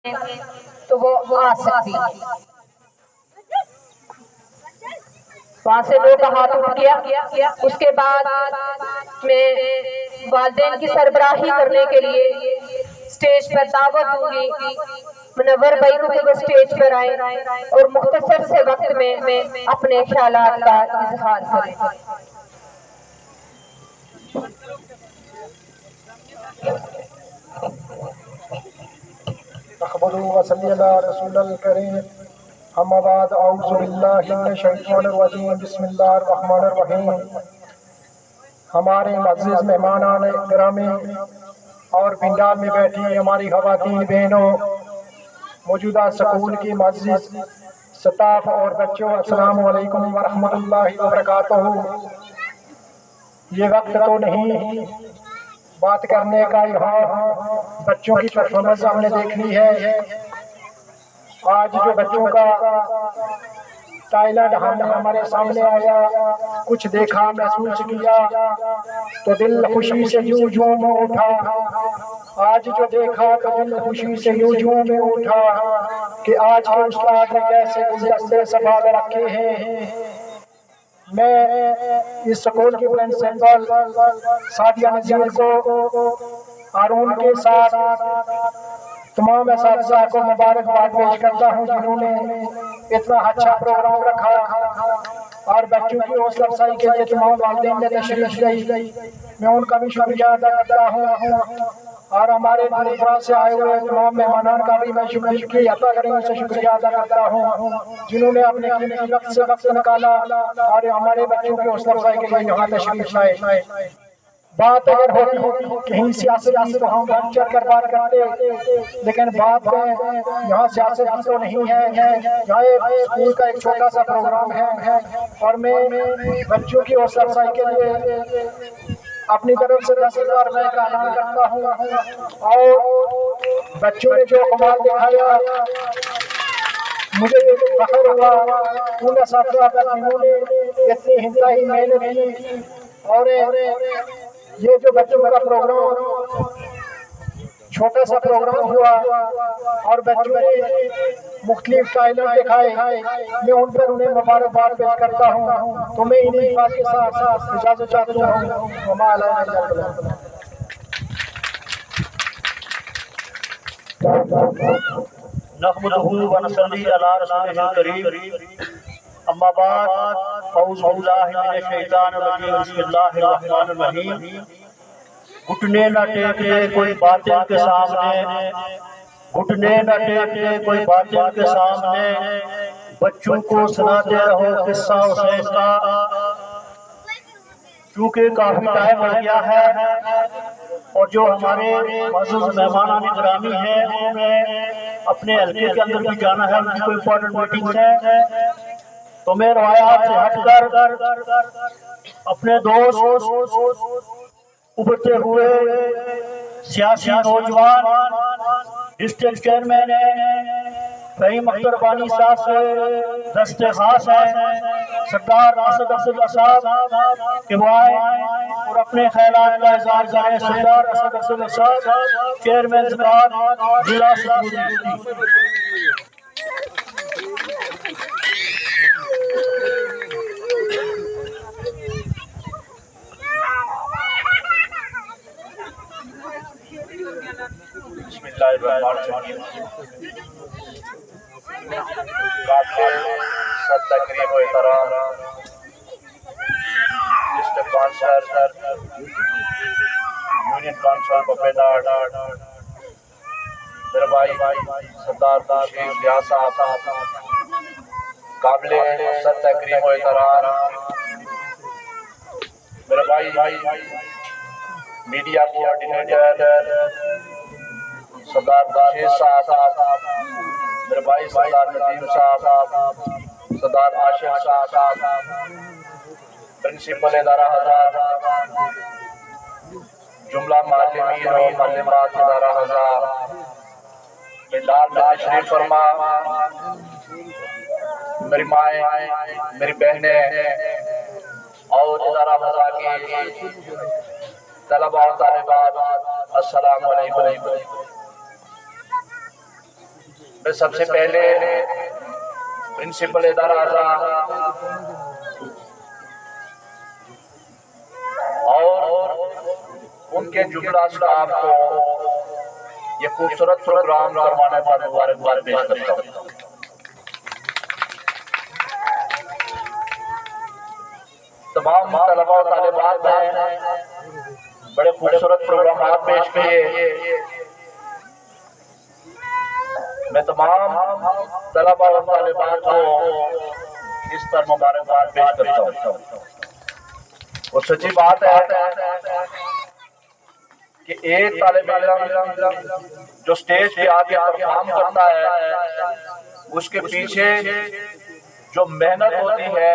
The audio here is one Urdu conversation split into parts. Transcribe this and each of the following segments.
تو وہ آ سکتی ہے۔ وہاں سے لوگ کا ہاتھ اٹھ گیا۔ اس کے بعد میں والدین کی سربراہی کرنے کے لیے اسٹیج پر دعوت دوں گی منور بھائی کو کہ وہ اسٹیج پر آئیں اور مختصر سے وقت میں اپنے خیالات کا اظہار کریں۔ احمدوا وصلی علی رسول الکریم، اما بعد، اعوذ باللہ من الشیطان الرجیم، بسم اللہ الرحمن الرحیم۔ ہمارے معزز مہمانان گرامی اور پنڈال میں بیٹھی ہماری خواتین بہنوں، موجودہ سکول کی معزز سٹاف اور بچوں، السلام علیکم ورحمۃ اللہ وبرکاتہ۔ یہ وقت تو نہیں بات کرنے کا، یہاں بچوں کی پرفارمنس ہم نے دیکھنی ہے۔ آج جو بچوں کا ٹیلنٹ ہمارے سامنے آیا، کچھ دیکھا، محسوس کیا تو دل خوشی سے یوں جھوم اٹھا۔ آج جو دیکھا تو دل خوشی سے یوں جھوم اٹھا کہ آج کے استاد نے کیسے گلدستے سجا کے رکھے ہیں۔ میں اس سکول کی پرنسپل سعدیہ نذیر کو ہارون کے ساتھ تمام اساتذہ کو مبارکباد پیش کرتا ہوں جنہوں نے اتنا اچھا پروگرام رکھا، اور بچوں کی حوصلہ افزائی کے لیے تمام والدین نے تشریف لائی، میں ان کا بھی شکریہ ادا کرتا ہوں، اور ہمارے دور دراز سے آئے ہوئے تمام مہمانان کا بھی میں شکریہ ادا کرنے سے شکریہ ادا کرتا ہوں جنہوں نے اپنے قیمتی وقت سے وقت نکالا اور ہمارے بچوں کی حوصلہ افزائی کے لیے یہاں تشریف لائے۔ بات اگر ہوتی کہیں سیاست کی تو ہم بڑھ چڑھ کر بات کرتے، لیکن بات یہاں سیاست کی تو نہیں ہے، یہاں اسکول کا ایک چھوٹا سا پروگرام ہے، اور میں بچوں کی حوصلہ افزائی کے لیے اپنی طرف سے 10,000 روپے کا اعلان کرتا ہوں، اور بچوں نے جو کمال دکھایا مجھے فخر ہوا ان اساتذہ پر جنہوں نے اتنی انتہائی محنت کی، اور یہ جو بچوں کا پروگرام چھوٹا سا پروگرام ہوا اور بچوں نے مختلف ٹیلنٹ دکھائے، میں ان پر انہیں مبارکباد پیش کرتا ہوں۔ تو میں انہیں الفاظ کے ساتھ اجازت چاہتا ہوں۔ وما علینا الا البلاغ۔ نحمدہ ونصلی علی رسولہ الکریم، اما بعد، اعوذ باللہ من الشیطان الرجیم، بسم اللہ الرحمن الرحیم۔ گھٹنے نہ ٹیکتے کوئی باطل کے سامنے، گھٹنے نہ ٹیکتے کوئی باطل کے سامنے، بچوں کو سناتے رہو قصہ حسین کا۔ چونکہ کافی ٹائم ہو گیا ہے اور جو ہمارے معزز مہمانان گرامی ہیں انہیں اپنے حلقے کے اندر بھی جانا ہے، ان کی کوئی امپورٹنٹ میٹنگز ہے، تو میں روایات سے ہٹ کر اپنے دوست ابھرتے ہوئے سیاسی نوجوان ڈسٹرکٹ چیئرمین فہیم اختر بانی صاحب سے دستے خاص ہے سردار اسد افضل صاحب کہ وہ آئیں اور اپنے خیالات کا اظہار کریں۔ سردار اسد افضل صاحب، چیئرمین زکوٰۃ ضلع سکول۔ بسم اللہ الرحمن الرحیم۔ قابل صد تکریم و احترام ڈسٹرکٹ کونسلر، یونین کونسل بپیدار، میرے بھائی سردار خورشید ریاض صاحب، قابل صد تکریم و احترام میرے بھائی میڈیا کوآرڈینیٹر سردار خورشید صاحب، میرے بھائی سردار ندیم صاحب، سردار عاشق صاحب، پرنسپل ادارہ حضرات، جملہ معلمین و معلمات ادارہ حضرات، پنڈال میں تشریف فرما، میری مائیں، میری بہنیں اور ادارہ حضرات کی طلبہ و طالبات، السلام علیکم۔ میں سب سے پہلے پرنسپل ادارہ اعظم اور ان کے جملہ اسٹاف کو یہ خوبصورت پروگرام کروانے پر مبارکباد پیش کرتا ہوں۔ تمام طلباء و طالبات نے بڑے خوبصورت پروگرامات پیش کیے۔ میں تمام طلباء و طالبات کو اس پر مبارکباد پیش کرتا ہوں۔ اور سچی بات ہے کہ ایک طالب علم جو سٹیج پہ آگے پرفارم کرتا ہے اس کے پیچھے جو محنت ہوتی ہے،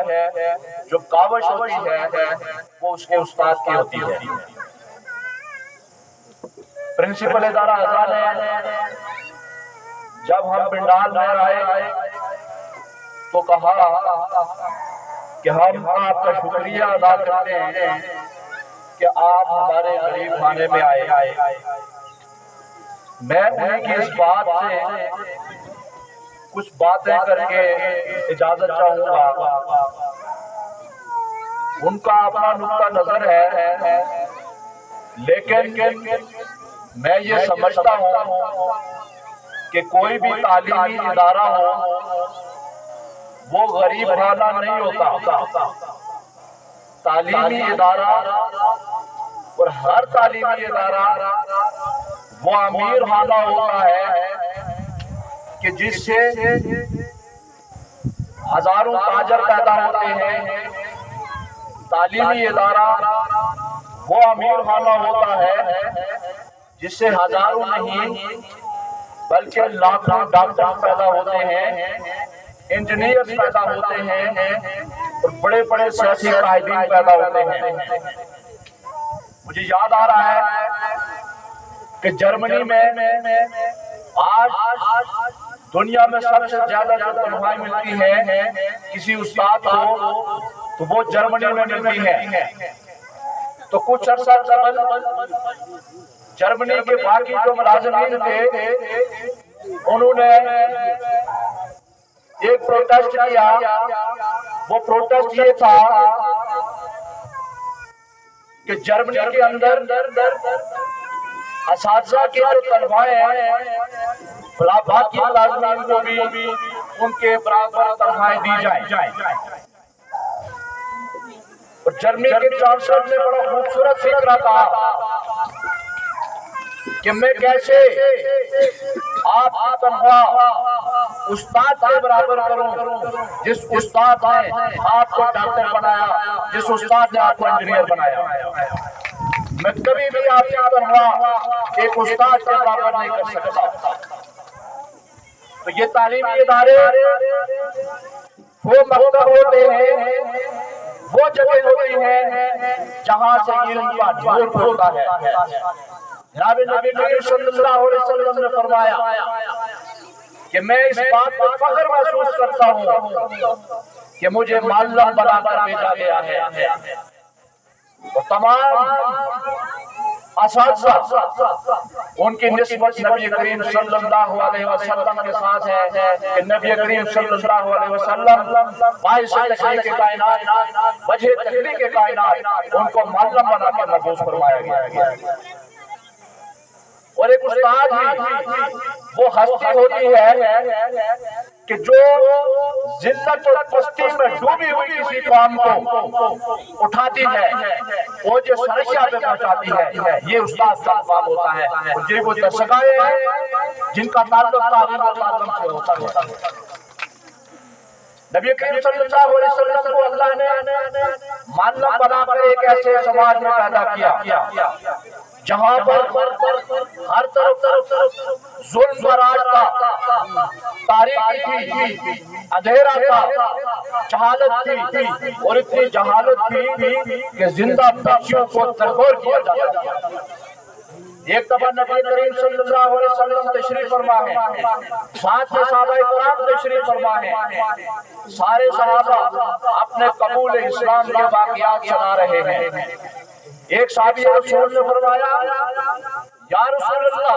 جو کاوش ہوتی ہے، وہ اس کے استاد کی ہوتی ہے۔ پرنسپل ادارہ اعظم نے جب ہم پنڈال میں آئے تو کہا کہ ہم آپ کا شکریہ ادا کرتے ہیں کہ آپ ہمارے غریب خانے میں آئے۔ میں انہیں کی اس بات سے کچھ باتیں کر کے اجازت چاہوں گا۔ ان کا اپنا نقطہ نظر ہے، لیکن میں یہ سمجھتا ہوں کہ کوئی بھی تعلیمی ادارہ ہو وہ غریب خانہ نہیں ہوتا۔ تعلیمی ادارہ اور ہر تعلیمی ادارہ وہ امیر خانہ ہوتا ہے کہ جس سے ہزاروں تاجر پیدا ہوتے ہیں۔ تعلیمی ادارہ وہ امیر خانہ ہوتا ہے جس سے ہزاروں نہیں بلکہ لاکھوں ڈاکٹر پیدا ہوتے ہیں، انجینئر پیدا ہوتے ہیں اور بڑے بڑے سیاسی قائدین پیدا ہوتے ہیں۔ مجھے یاد آ رہا ہے کہ جرمنی میں آج دنیا میں سب سے زیادہ جو تنخواہ ملتی ہے کسی استاد کو تو وہ جرمنی میں ملتی ہے۔ تو کچھ عرصہ قبل جرمنی کے باقی جو ملازمین تھے انہوں نے ایک پروٹیسٹ کیا۔ وہ پروٹیسٹ یہ تھا کہ جرمنی کے اندر اساتذہ کی جو تنخواہیں ہیں باقی ملازمین کو بھی ان کے برابر تنخواہیں دی جائیں۔ اور جرمنی کے چانسلر نے بڑا خوبصورت فکرہ کہا کہ میں کیسے آپ کی تنخواہ استاد کے برابر کروں، جس استاد نے آپ کو ڈاکٹر بنایا، جس استاد نے آپ کو انجینئر بنایا۔ میں کبھی بھی آپ کی تنخواہ ایک استاد کے برابر نہیں کر سکتا۔ تو یہ تعلیمی ادارے وہ مکتب ہوتے ہیں، وہ جگہ ہوتی ہیں جہاں سے علم کا نور ہوتا ہے۔ جناب نبی کریم صلی اللہ علیہ وسلم نے فرمایا کہ میں اس بات پر فخر محسوس کرتا ہوں کہ مجھے معلم بنا کر بھیجا گیا ہے۔ اور تمام اساتذہ ان کی نسبت نبی کریم صلی اللہ علیہ وسلم کے ساتھ ہے کہ نبی کریم صلی اللہ علیہ وسلم باعث تخلیق کائنات، وجہ تخلیق کائنات، ان کو معلم بنا کے مبعوث فرمایا گیا۔ اور ایک استاد بھی وہ ہستی ہوتی ہے کہ جو ذلت اور پستی میں ڈوبی ہوئی کسی قوم کو اٹھاتی ہے، وہ جو سرشیا پہ پہنچاتی ہے، یہ استاد کا کام ہوتا ہے۔ اور جن کو درسگاہیں ہیں جن کا تعلق تعلیم و تعلم سے ہوتا ہے۔ نبی کریم صلی اللہ علیہ وسلم کو اللہ نے معلم بنا کر ایک ایسے سماج میں پیدا کیا جہاں پر ہر طرف ظلم و راج تھا، تاریکی تھی، اندھیرا تھا، جہالت تھی، اور اتنی جہالت تھی کہ زندہ بچیوں کو ترکور کیا جاتا تھا۔ ایک دفعہ نبی کریم صلی اللہ علیہ وسلم تشریف فرما ہے، ساتھ میں صحابہ کرام تشریف فرما ہے۔ سارے صحابہ اپنے قبول اسلام کے واقعات سنا رہے ہیں۔ ایک صحابی رسول نے فرمایا یا رسول اللہ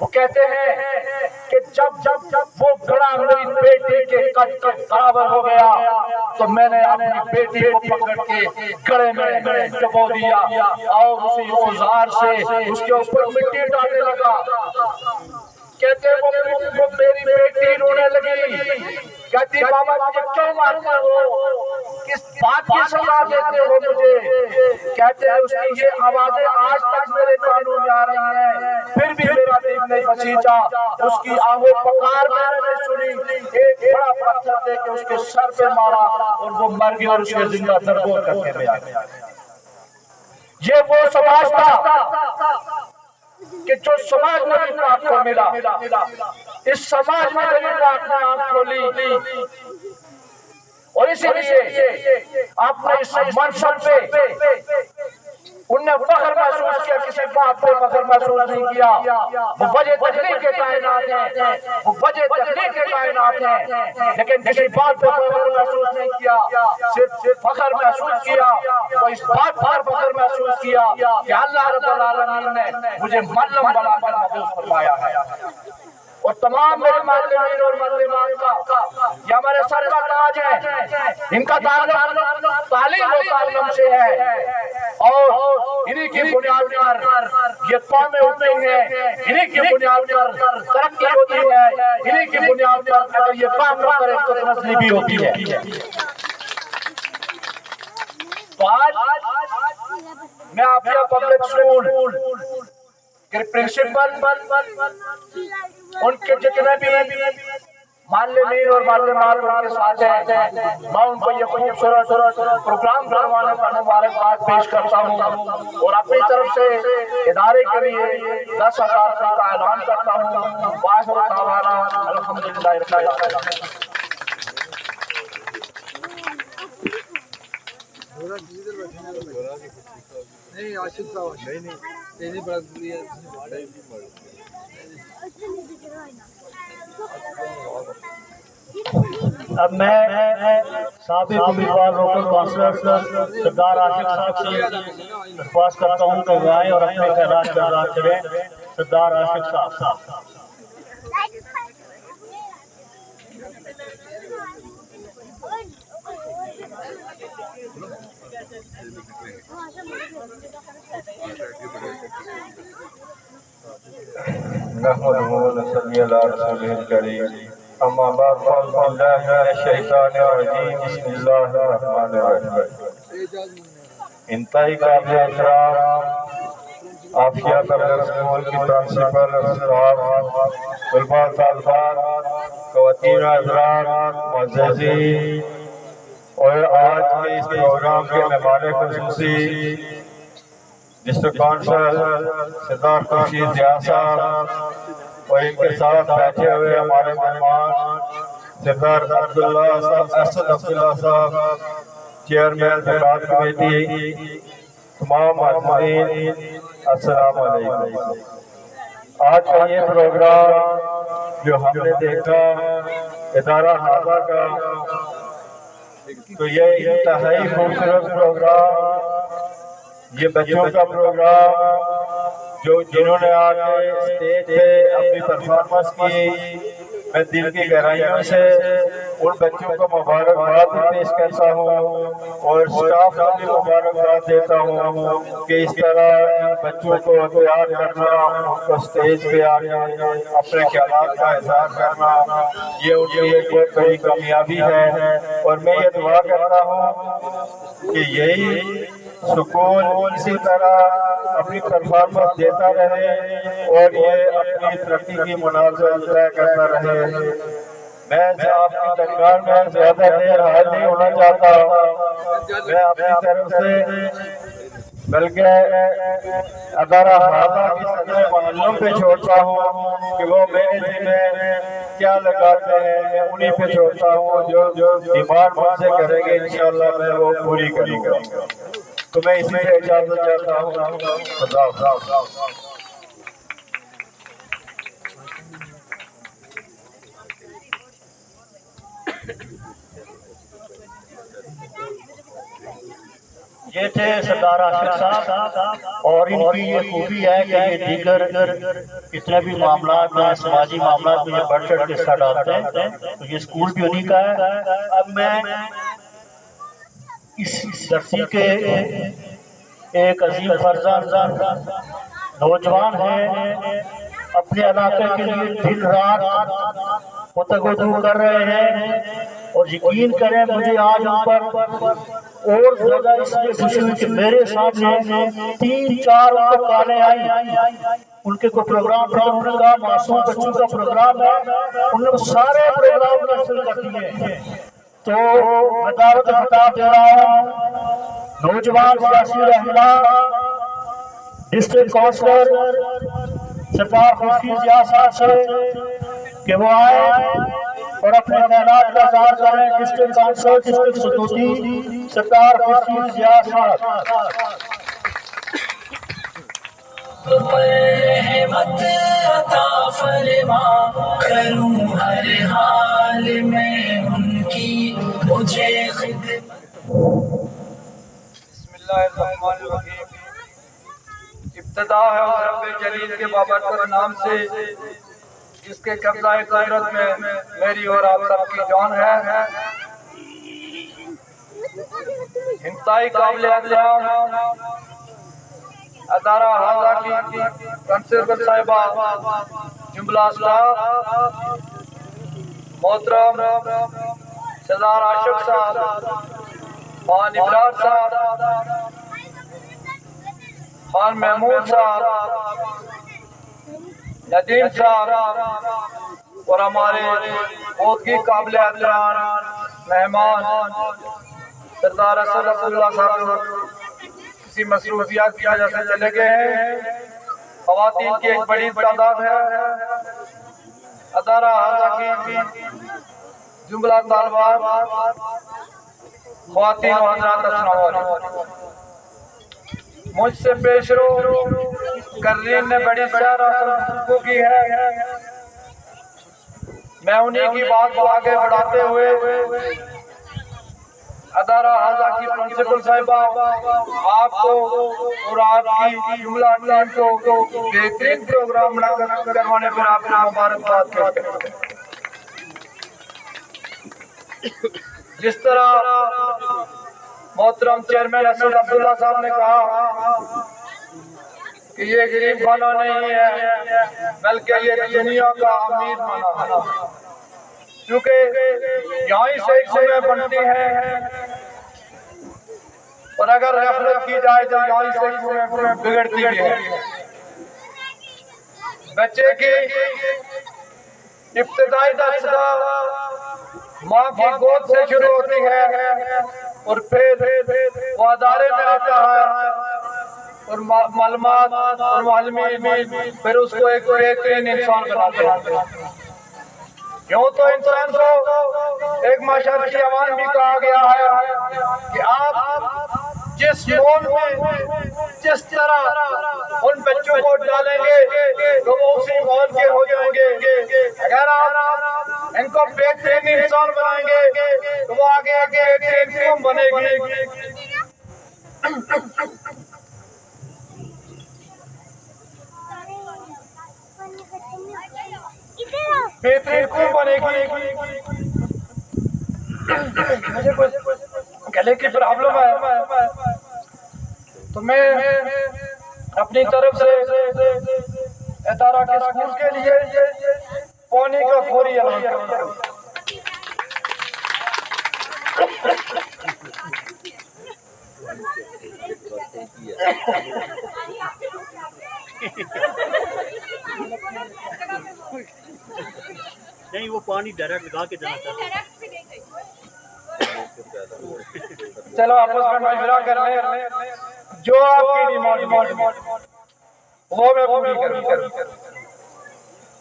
وہ کہتے ہیں کہ جب وہ گھڑا میری بیٹی کے قد کے برابر ہو گیا تو میں نے اپنی بیٹی کو پکڑ کے گھڑے میں ڈبو دیا اور اسی اوزار سے اس کے اوپر مٹی ڈالنے لگا. کہتے وہ میری بیٹی رونے لگی. کہتی بابا مجھے کیوں مارتے ہو؟ کس بات کی سزا دیتے ہو مجھے؟ کہتے ہیں اس کی یہ آوازیں آج تک میرے کانوں میں آ رہی ہیں، پھر بھی میرا دل نہیں بچیچا. اس کی آہو پکار میں نے سنی. ایک بڑا پتھر دے کے اس کے سر پہ مارا اور وہ مر گیا اور اس کے زندہ درگور کرنے میں آ گیا. یہ وہ سماج تھا کہ جو سماج نبی پاک کو ملا. اس سماج میں نبی پاک نے آنکھ کھولی اور اسی لیے آپ نے اس منصب پہ انہوں نے فخر محسوس کیا، کسی بات پہ فخر محسوس نہیں کیا. وہ وجہ تخلیق کے کائنات ہیں، وہ وجہ تخلیق کے کائنات ہیں، لیکن کسی بات پہ فخر محسوس نہیں کیا. صرف فخر محسوس کیا تو اس بات پر فخر محسوس کیا کہ اللہ رب العالمین نے مجھے معلم بنا کر محفوظ فرمایا ہے. اور تمام میرے معلمین اور معلمات کا یہ ہمارے سر کا تاج ہے. ان کا تعلق تعلیم و تعلم سے ہے اور انہی کی بنیاد پر یہ قومیں اٹھتی ہیں، انہی کی بنیاد پر ترقی ہوتی ہے، انہی کی بنیاد پر اگر یہ کام نہ کرے تو نسلی بھی ہوتی ہے. تو آج میں آپ پبلک اسکول کے پرنسپل ان کے جتنے بھی معلمین اور معلمات ان کے ساتھ ہیں، میں ان کو یہ خوبصورت پروگرام کروانے کا مبارکباد پیش کرتا ہوں اور اپنی طرف سے ادارے کے لیے 10,000 کا اعلان کرتا ہوں. وآخر دعوانا الحمدللہ رب العالمین. اب میں سابق امیدوار لوکل کونسلر سردار عاشق صاحب سے درخواست کرتا ہوں کہ وہ آئیں اور اپنے خیالات کا اظہار کریں. سردار عاشق صاحب. نحمده ونصلي على رسوله الكريم. اما بعد فاعوذ بالله من الشیطان الرجیم. بسم اللہ الرحمن الرحیم. انتہائی قابل احترام عافیہ پبلک اسکول کی پرنسپل، اسٹاف، طلباء طالبات، خواتین حضرات، معززین اور آج کے اس پروگرام کے مہمان خصوصی ڈسٹرکٹ کونسل سردار خورشید ضیاء صاحب اور ان کے ساتھ بیٹھے ہوئے ہمارے مہمان سردار اسد عبداللہ صاحب، چیئرمین زکوٰۃ کمیٹی، تمام معززین السلام علیکم. آج کا یہ پروگرام جو ہم نے دیکھا ادارہ ہابہ کا، تو یہ انتہائی خوبصورت پروگرام، یہ بچوں کا پروگرام جنہوں نے آگے اسٹیج پہ اپنی پرفارمنس کی، میں دل کی گہرائیوں سے ان بچوں کو مبارکباد پیش کرتا ہوں اور اسٹاف کو بھی مبارکباد دیتا ہوں کہ اس طرح ان بچوں کو تیار کرنا، ان کو اسٹیج پہ آنا، اپنے خیالات کا اظہار کرنا، یہ ان کی ایک بہت بڑی کامیابی ہے. اور میں یہ دعا کرتا ہوں کہ یہی سکول اسی طرح اپنی پرفارمنس دیتا رہے اور یہ اپنی ترقی کی منازل طے کرتا رہے. میں آپ کی دربار میں زیادہ دیر حاضر نہیں ہونا چاہتا. میں اپنی طرف سے بلکہ ادارہ ہابہ کی صدر معلم پہ چھوڑتا ہوں کہ وہ میرے ذمہ کیا لگاتے ہیں، میں انہی پہ چھوڑتا ہوں. جو ڈیمانڈ مجھ سے کریں گے انشاءاللہ میں وہ پوری کروں گا. تو میں اسی سے اجازت چاہتا ہوں. خدا حافظ. یہ تھے سردار عاشق صاحب، اور ان کی یہ خوبی ہے کہ یہ دیگر جتنے بھی معاملات ہیں سماجی معاملات میں یہ بڑھ چڑھ کے حصہ ڈالتے ہیں، تو یہ اسکول بھی انہی کا ہے۔ اب میں اس دھرتی کے ایک عظیم فرزند نوجوان ہیں، اپنے علاقے کے لیے دن رات متگدو کر رہے ہیں، اور یقین کریں مجھے آج ان پر اور زیادہ اس لیے خوشی ہوئی کہ میرے سامنے 3-4 ان کو کالیں آئیں، ان کے کوئی پروگرام تھا، ان کا معصوم بچوں کا پروگرام ہے، انہوں نے سارے پروگرام کینسل کر دیے۔ تو میں دعوت خطاب دے رہا ہوں نوجوان سیاسی رہنما ڈسٹرکٹ کونسلر سردار خورشید ضیاء صاحب سے کہ وہ آئے اور اپنے خیالات کا اظہار کریں۔ ڈسٹرکٹ کونسلر ڈسٹرکٹ سدوتی سردار خورشید ضیاء صاحب۔ رحمت عطا فرما کروں ہر حال میں ان کی مجھے خدمت۔ بسم اللہ الرحمن الرحیم۔ ابتدا ہے اس رب جلیل کے بابرکت نام سے جس کے قبضہ قدرت میں میری اور آپ سب کی جان ہے۔ انتہائی قابل احترام ادارہ حاضہ کی پرنسپل صاحبہ جملہ اسٹاف، محترم سردار عاشق صاحب، خان ابرار صاحب، خان محمود صاحب، ندیم صاحب، اور ہمارے بہت ہی قابل احترام مہمان سردار اسد عبداللہ صاحب کسی مصروفیات کی وجہ سے چلے گئے ہیں۔ خواتین کی ایک بڑی تعداد ہے۔ ادارہ حاضہ کی جملہ طالبات، خواتین و حضرات السلام علیکم۔ مجھ سے پیش رو کررین نے بڑی شرح کی ہے، میں انہی کی بات کو آگے بڑھاتے ہوئے ادارہ حاضہ کی پرنسپل صاحبہ آپ کو اور آپ کی جملہ ٹیم کو بہترین پروگرام کروانے پر آپ کو مبارکباد کرتے ہیں۔ جس طرح محترم چیئرمین اسد عبداللہ صاحب نے کہا کہ یہ غریب خانہ نہیں ہے بلکہ یہ دنیا کا امیر خانہ ہے، کیونکہ یہاں سے ایک جگہ بنتی ہے اور اگر غفلت کی جائے تو یہاں سے ایک جگہ بگڑتی بھی ہے۔ بچے کی ابتدائی درسگاہ ماں کی گود سے شروع ہوتی ہے اور پھر وہ ادارے میں آتا ہے اور معلومات اور معلومی پھر اس کو ایک بہترین انسان بناتے ہیں۔ یوں تو انسان کو ایک معاشرتی عوام بھی کہا گیا ہے کہ آپ جس مول میں جس طرح ان بچوں کو ڈالیں گے تو وہ اسی مول کے ہو جائیں گے۔ اگر آپ ان کو بہترین انسان بنائیں گے تو وہ آگے بہترین قوم بنے گی۔ بہترین قوم بنے گی۔ مجھے کچھ گلے کی پرابلم ہے تو میں اپنی طرف سے ادارہ کے اسکول کے لیے پانی کا فوری اعلان کرتا ہوں۔ نہیں وہ پانی ڈائریکٹ لگا کے جانا چاہتا ہے۔ چلو آپس میں مشورہ کر لیں، جو آپ کی ڈیمانڈ وہ میں پوری کروں،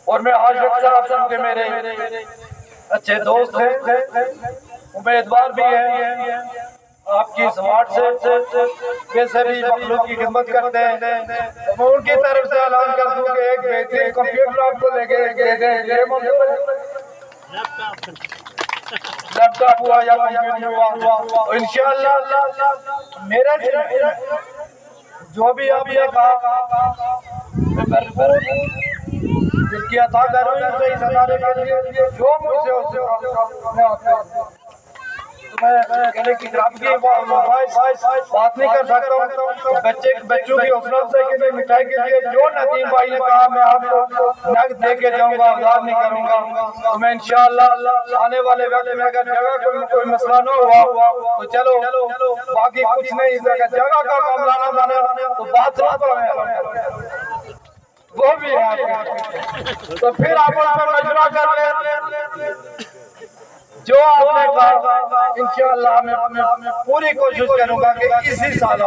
اور میں عاشق صاحب سب کے میرے اچھے دوست ہیں، امیدوار بھی ہیں، آپ کی سماعت سے ویسے بھی مخلوق کی خدمت کرتے ہیں، تو میں ان کی طرف سے اعلان کر دوں کہ ایک بہترین کمپیوٹر آپ کو لے کے دے دیں۔ لیپ ٹاپ ہوا یا کمپیوٹر ہوا، تو انشاءاللہ میرے سے جو بھی آپ نے کہا میں بھرپور کی عطا کروں گا صحیح ستارے کے لیے جو مجھ سے ہو سکتا میں آپ کو میں کہنے کی رب کی بات نہیں کر سکتا ہوں. بچوں کی حوصلہ افزائی کے لیے مٹھائی کے لیے جو ندیم بھائی نے کہا میں آپ کو نقد دے کے جاؤں گا، ادھار نہیں کروں گا. تو میں انشاءاللہ آنے والے وقت میں اگر جگہ کوئی مسئلہ نہ ہوا تو چلو باقی کچھ نہیں، اگر جگہ کا معاملہ نہ بنے تو بات وہ بھی ہے. تو پھر آپ اس پر مشورہ کر لیں جو آپ نے کہا. انشاءاللہ میں پوری کوشش کروں گا کہ اسی سال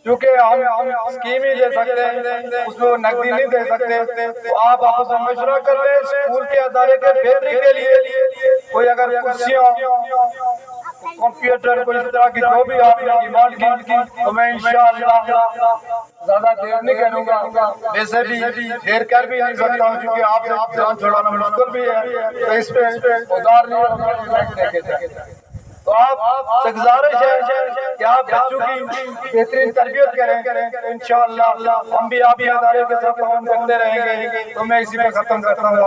کیونکہ ہم اسکیم ہی دے سکتے ہیں، اس میں نقدی نہیں دے سکتے. تو آپ آپس میں مشورہ کر لیں اسکول کے ادارے کے بہتری کے لیے. کوئی اگر کرسیاں کمپیوٹر کوئی اس طرح کی جو بھی آپ نے ڈیمانڈ کی تو میں انشاءاللہ زیادہ دیر نہیں کروں گا. ویسے بھی دیر کر بھی نہیں سکتا ہوں کیونکہ آپ سے جان چھوڑانا مشکل بھی ہے، تو اس پہ ادھار نہیں ہوگا. تو آپ سے گزارش ہے کہ آپ بچوں کی بہترین تربیت کریں. انشاءاللہ ہم بھی آپ ادارے کے ساتھ کام کرتے رہیں گے. تو میں اسی پہ ختم کرتا ہوں.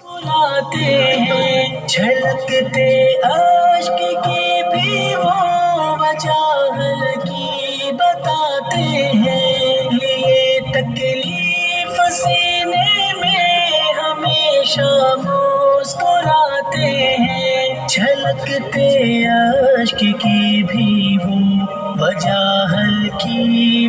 بلاتے ہیں جھلکتے عشق کی بھی وہ وجہ کی بتاتے ہیں. یہ تکلیف سینے میں ہمیشہ مسکراتے ہیں. جھلکتے عشق کی بھی وہ وجہ کی